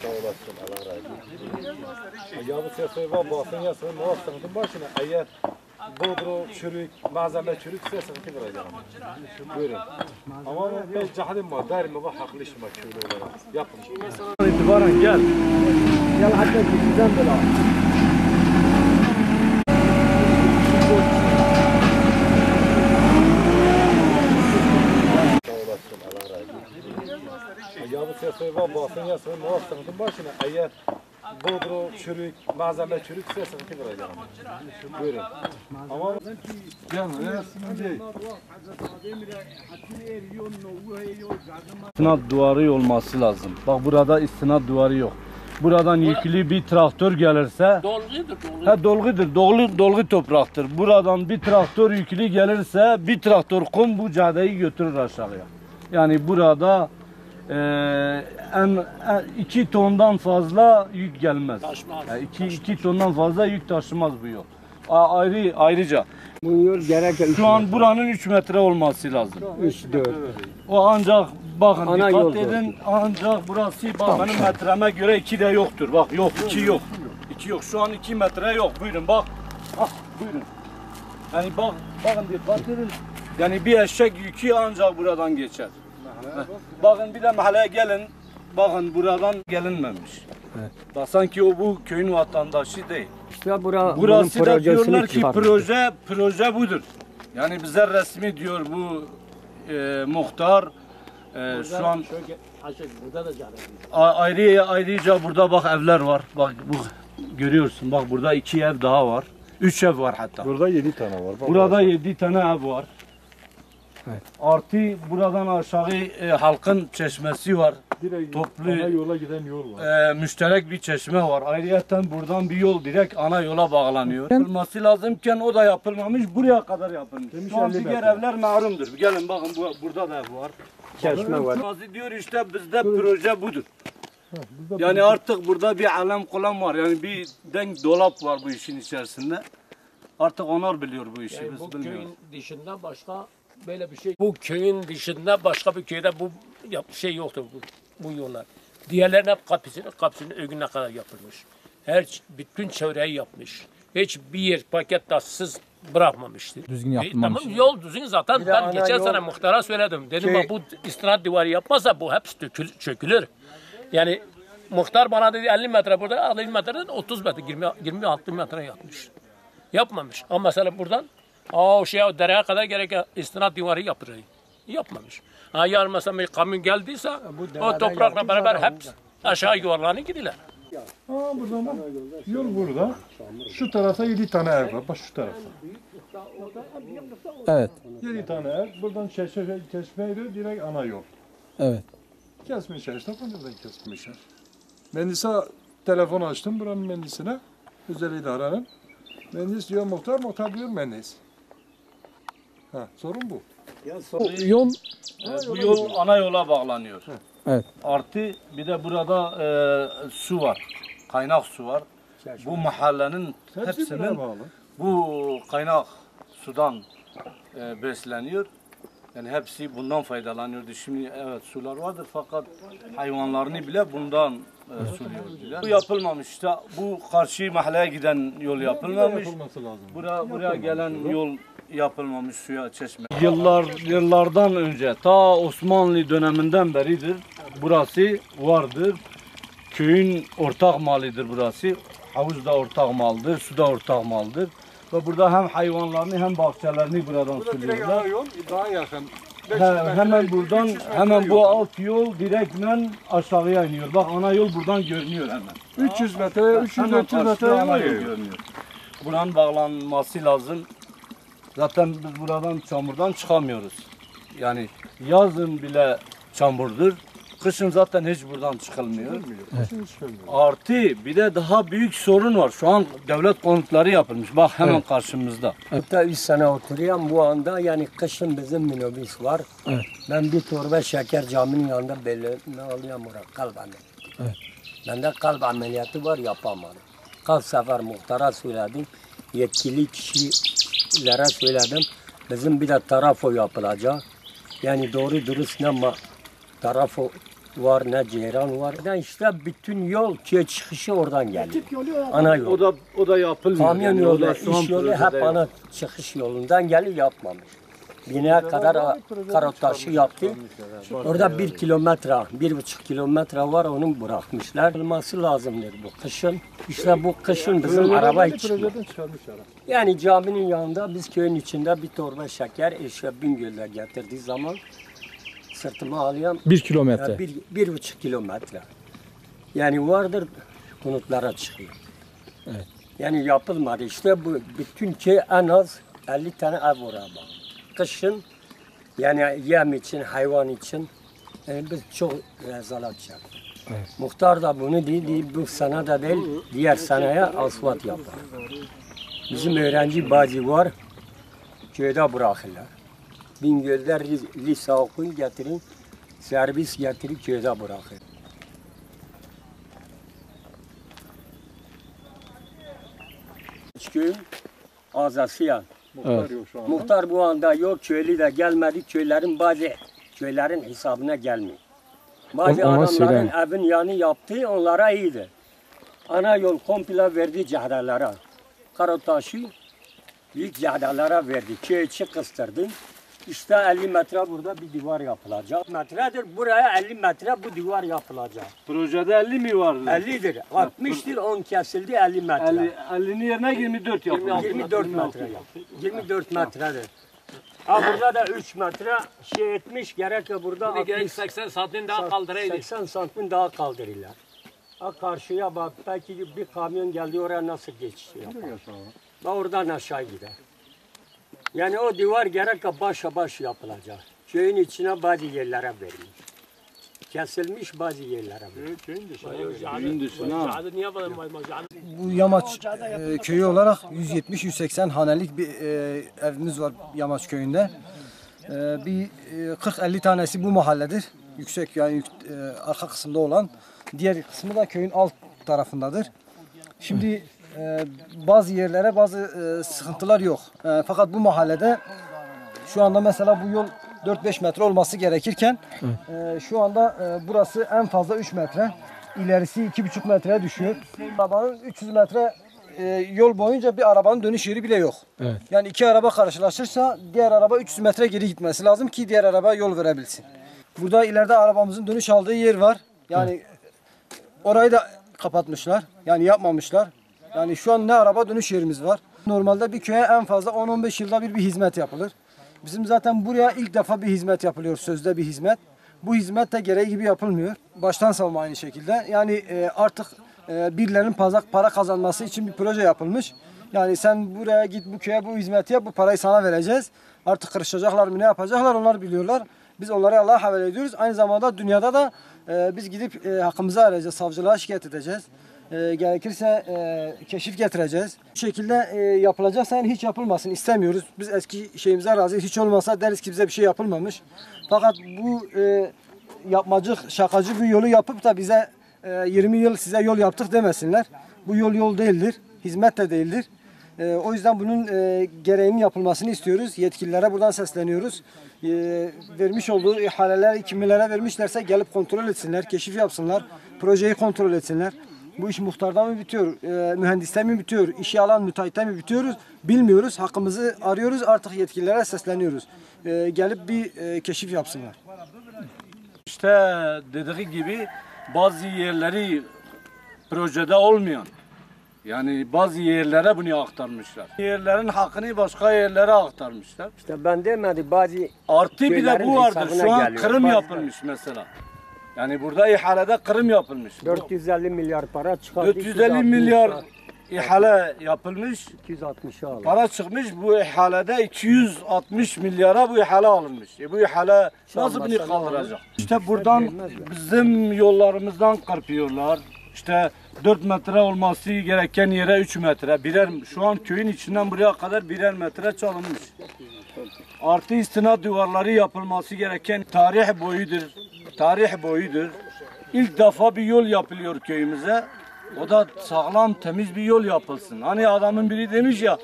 Sağ olasın, Allah razı olsun. Ya bu sesleri var, basın yasını, muhasebinin başına eğer bodro, çürük, malzeme çürük sıkıntı vereceğim. Buyurun. Ama ben cahilim var, derim ama haklı işim var köylü olarak. Yapın. İtibaren gel. Gel hatta bizden bela. Sağ olasın, Allah razı olsun. Ya bu sesleri var, basın yasını, muhasebinin başına eğer bodro, çürük, malzeme çürük sıkıntı vereceğim. Buyurun. Ama İstinad duvarı olması lazım. Bak burada istinad duvarı yok. Buradan yüklü bir traktör gelirse dolgu topraktır. Buradan bir traktör yüklü gelirse bir traktör kum bu caddeyi götürür aşağıya. Yani burada 2 tondan fazla yük gelmez. Yani 2 tondan fazla yük taşımaz bu yol. Ayrıca bu yol gerek şu an buranın 3 metre olması lazım. 3-4. O ancak bakın Ana dikkat yol edin ancak burası bak benim metreme göre 2 de yoktur. Bak yok 2 yok. 2 yok. Şu an 2 metre yok. Buyurun bak. Buyurun. Yani bakın dikkat edin. Yani bir eşek yükü ancak buradan geçer. Bakın bir de mahalleye gelin. Bakın buradan gelinmemiş. Evet. Bak sanki o bu köyün vatandaşı değil. İşte burası da diyorlar ki proje budur. Yani bize resmi diyor bu muhtar. Şu an ayrıca burada bak evler var. Bak bu görüyorsun. Bak burada 2 ev daha var. 3 ev var hatta. burada 7 tane var. Bak burada 7 tane ev var. Evet. Artı buradan aşağı halkın çeşmesi var. Direkt toplu ana yola giden yol var. Müşterek bir çeşme var. Ayrıca buradan bir yol direkt ana yola bağlanıyor. Yapılması lazımken o da yapılmamış. Buraya kadar yapılmış. Şu an diğer evler mahrumdur. Gelin bakın burada da ev var. Çeşme var. Bazı diyor işte bizde proje budur. Yani artık burada bir alem kolan var. Yani bir denk dolap var bu işin içerisinde. Artık onlar biliyor bu işi. Yani biz bu bilmiyoruz. köyün dışında başka böyle bir şey. Bu köyün dışında başka bir köyde bu şey yoktur bu yollar. Diğerlerinin hep kapısının önüne kadar yapılmış. Bütün çevreyi yapmış. Hiçbir yer paket taşsız bırakmamıştır. Düzgün yapılmamış. Tamam yol düzgün zaten ben geçen sene muhtara söyledim. Dedim bak bu istinad duvarı yapmazsa bu hepsi çökülür. Yani muhtar bana dedi 50 metre burada 50 metreden 30 metre 26 metre yapmış. Yapmamış. Ama mesela buradan o dereye kadar gereken istinad duvarı yaptırıyor. Yapmamış. Yarın mesela bir kamyon geldiyse o toprakla beraber hep aşağı yuvarlanıp gidiler. Buradan bak. Yol burada. Şu tarafa 7 tane ev var. Bak şu tarafa. Evet. 7 tane ev. Buradan çeşmeyle direkt ana yol. Evet. Kesmişler işte. Buradan kesmişler. Mühendise telefon açtım buranın mühendisine. Özel idarenin. Mühendis diyor muhtar diyor mühendis. Sorun bu. Bu yol ana yola bağlanıyor. Evet. Artı bir de burada su var. Kaynak su var. Bu mahallenin hepsinin bu kaynak sudan besleniyor. Yani hepsi bundan faydalanıyordu. Şimdi evet sular vardır fakat hayvanlarını bile bundan suluyordular. Bu yapılmamış işte. Bu karşı mahalleye giden yol yapılmamış. Buraya gelen yol yapılmamış suya çeşme. Yıllardan önce ta Osmanlı döneminden beridir burası vardır. Köyün ortak malıdır burası. Havuz da ortak maldır, su da ortak maldır. Ve burada hem hayvanlarını hem bahçelerini buradan suluyorlar. Yol daha yakın. Hemen buradan hemen bu alt yol direktmen aşağıya iniyor. Bak ana yol buradan görünüyor hemen. 300 metre, 300-400 metre ana yol görünüyor. Buranın bağlanması lazım. Zaten biz buradan çamurdan çıkamıyoruz. Yani yazın bile çamurdur. Kışın zaten hiç buradan çıkılmıyor. Evet. Artı bir de daha büyük sorun var. Şu an devlet konutları yapılmış. Bak hemen karşımızda. Hatta 3 sene oturuyorum bu anda yani kışın bizim minibüs var. Evet. Ben bir torba şeker caminin yanında belirtme alıyorum oraya kalp ameliyatı. Evet. Bende kalp ameliyatı var yapamadım. Kaç sefer muhtara söyledim. Yetkili kişilere söyledim. Bizim bir de trafo yapılacak. Yani doğru dürüst ama trafo var ne ceyran var. Yani işte bütün yol köy çıkışı oradan geliyor. Ana yol. O da yapılmıyor. Kamyon Yani yolu, o da son iş yolu projede hep yok. ana çıkış yolundan geliyor yapmamış. Bineye kadar karotaşı yaptı. Orada 1 kilometre, 1,5 kilometre var onu bırakmışlar. Olması lazımdır bu kışın. İşte bu kışın bizim araba hiç çıkmıyor. Yani caminin yanında biz köyün içinde bir torba şeker eşya Bingöl'de getirdiği zaman sırtıma alıyorum. 1 kilometre. 1,5 kilometre. Yani vardır konutlara çıkıyor. Evet. Yani yapılmadı. İşte bu bütün köy en az 50 tane ev oraya bak. Kışın yani yem için, hayvan için yani biz çok rezalet çektik. Evet. Muhtar da bunu dedi, bu sene de değil, diğer seneye asfalt yapar. Bizim öğrenci bazı var, köyde bırakırlar. Bingöl'de lise okul getirin, servis getirip köyde bırakır. Köyün azası yani. Evet. Muhtar bu anda yok, köylü de gelmedi, köylerin hesabına gelmiyor. Bazı Ona adamların söyleyin. evin yanı yaptı, onlara iyiydi. Ana yol komple verdi cehdelere. Karotaşı büyük cehdelere verdi, köy içi kıstırdı. İşte 50 metre burada bir duvar yapılacak. Metredir, buraya 50 metre bu duvar yapılacak. Projede 50 mi vardı? 50'dir, 60'tir, 10 kesildi 50 metre. 50'nin yerine 24 yapıldı. 24 metre yap. 24 metredir. Ha burada da 3 metre şey etmiş gerek ya burada Bir gerek 60, 80 santim daha kaldıraydı. 80 santim daha kaldırırlar. Ha karşıya bak belki bir kamyon geldi oraya nasıl geçiş yapar. Ve oradan aşağı gider. Yani o duvar gerek ya başa baş yapılacak. Köyün içine bazı yerlere verilmiş. Kesilmiş bazı yerlere verilmiş. Köyün dışına. Bu Yamaç köyü olarak 170-180 hanelik bir evimiz var Yamaç köyünde. Bir 40-50 tanesi bu mahalledir. Yüksek yani arka kısımda olan. Diğer kısmı da köyün alt tarafındadır. Şimdi bazı yerlere bazı sıkıntılar yok. Fakat bu mahallede şu anda mesela bu yol 4-5 metre olması gerekirken şu anda burası en fazla 3 metre. İlerisi 2,5 metreye düşüyor. Arabanın 300 metre yol boyunca bir arabanın dönüş yeri bile yok. Evet. Yani iki araba karşılaşırsa diğer araba 300 metre geri gitmesi lazım ki diğer araba yol verebilsin. Burada ileride arabamızın dönüş aldığı yer var. Yani orayı da kapatmışlar. Yani yapmamışlar. Yani şu an ne araba dönüş yerimiz var. Normalde bir köye en fazla 10-15 yılda bir hizmet yapılır. Bizim zaten buraya ilk defa bir hizmet yapılıyor, sözde bir hizmet. Bu hizmet de gereği gibi yapılmıyor. Baştan savma aynı şekilde. Yani artık birilerinin para kazanması için bir proje yapılmış. Yani sen buraya git, bu köye bu hizmeti yap, bu parayı sana vereceğiz. Artık kırışacaklar mı, ne yapacaklar onlar biliyorlar. Biz onları Allah'a havale ediyoruz. Aynı zamanda dünyada da biz gidip hakkımızı arayacağız, savcılığa şikayet edeceğiz. Gerekirse keşif getireceğiz. Bu şekilde yapılacaksa yani hiç yapılmasın istemiyoruz. Biz eski şeyimize razıyız. Hiç olmasa deriz ki bize bir şey yapılmamış. Fakat bu yapmacık, şakacı bir yolu yapıp da bize 20 yıl size yol yaptık demesinler. Bu yol değildir. Hizmet de değildir. O yüzden bunun gereğinin yapılmasını istiyoruz. Yetkililere buradan sesleniyoruz. Vermiş olduğu ihaleler kimlere vermişlerse gelip kontrol etsinler, keşif yapsınlar, projeyi kontrol etsinler. Bu iş muhtardan mı bitiyor, mühendisten mi bitiyor, işi alan müteahhitten mi bitiyoruz bilmiyoruz. Hakkımızı arıyoruz, artık yetkililere sesleniyoruz. Gelip bir keşif yapsınlar. İşte dediği gibi bazı yerleri projede olmayan, yani bazı yerlere bunu aktarmışlar. Yerlerin hakkını başka yerlere aktarmışlar. İşte ben demedim bazı Artı bir de köylerin bu vardır. hesabına Şu an geliyor. kırım Bazı- yapılmış mesela. Yani burada ihalede kırım yapılmış. 450 milyar para çıkardı. 450 milyar ihale yapılmış. 260'ı aldı. Para çıkmış bu ihalede 260 milyara bu ihale alınmış. Bu ihale nasıl bunu kaldıracak? İşte buradan bizim yollarımızdan kırpıyorlar. İşte 4 metre olması gereken yere 3 metre. Şu an köyün içinden buraya kadar birer metre çalınmış. Artı istinad duvarları yapılması gereken tarih boyudur. İlk defa bir yol yapılıyor köyümüze. O da sağlam, temiz bir yol yapılsın. Hani adamın biri demiş ya,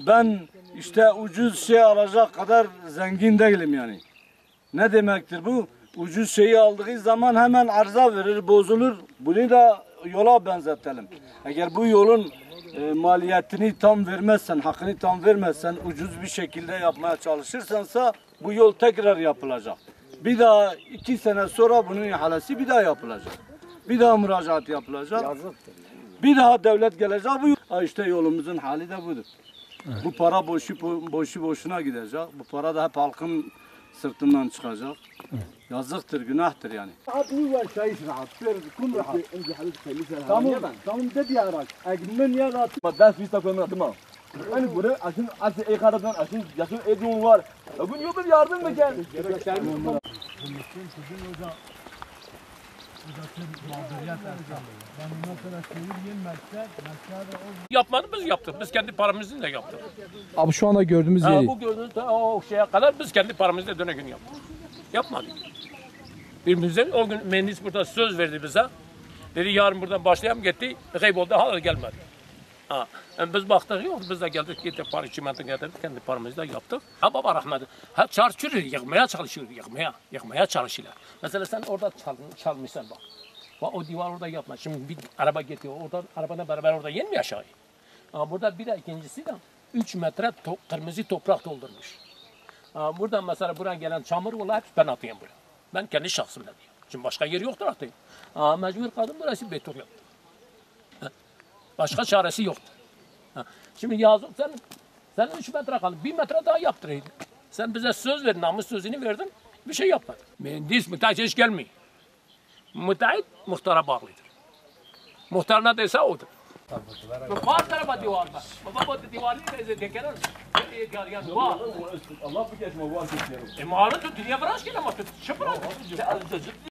ben işte ucuz şey alacak kadar zengin değilim yani. Ne demektir bu? ucuz şeyi aldığı zaman hemen arıza verir, bozulur. Bunu da yola benzetelim. Eğer bu yolun maliyetini tam vermezsen, hakkını tam vermezsen, ucuz bir şekilde yapmaya çalışırsansa bu yol tekrar yapılacak. Bir daha 2 sene sonra bunun ihalesi bir daha yapılacak. Bir daha müracaat yapılacak. Bir daha devlet gelecek. Bu işte yolumuzun hali de budur. Bu para boşu boşuna gidecek. Bu para da hep halkın sırtından çıkacak. Yazıktır, günahtır yani. Tamam dedi ya rak. Egmen ya rak. Ben su istasyonuna atma. Hani buraya aşın azı ekaradan aşın yaşın edin var. Bugün yok bir yardım mı gel? Yapmadı biz yaptık. Biz kendi paramızla yaptık. Abi şu anda gördüğümüz Ha, yeri. bu gördüğünüz o şeye kadar biz kendi paramızla döne gün yaptık. Yapmadık. Birbirimize o gün mühendis burada söz verdi bize. Dedi yarın buradan başlayalım gitti. Kayboldu hala gelmedi. Ha, biz baktık yok biz de geldik gitti para çimento getirdik kendi paramızla yaptık. Ha baba rahmetli. Hep çarçırıyor yıkmaya çalışıyor yıkmaya çalışıyorlar. Mesela sen orada çalmışsın bak. Bak o divar orada yapma. Şimdi bir araba getiriyor oradan arabayla beraber orada yenmiyor aşağı. Ha, burada bir de ikincisi de 3 metre kırmızı toprak doldurmuş. Ha, buradan mesela buraya gelen çamur olayı ben atayım buraya. Ben kendi şahsımla diyeyim. Şimdi başka yer yoktur atayım. Ha, mecbur kadın burası beton yaptı. Ha, başka çaresi yoktu. Ha, şimdi yazık sen 3 metre kaldı. 1 metre daha yaptıraydın. Sen bize söz verdin, namus sözünü verdin. Bir şey yapmadın. Mühendis, müteahhit hiç gelmiyor. Müteahhit muhtara bağlıdır. Muhtar ne dese odur. Var tarafa divarda. Baba bu divarı da dekerer. Allah bir geçme var ki. Malum tu dünya bırak ki ama tu şapra.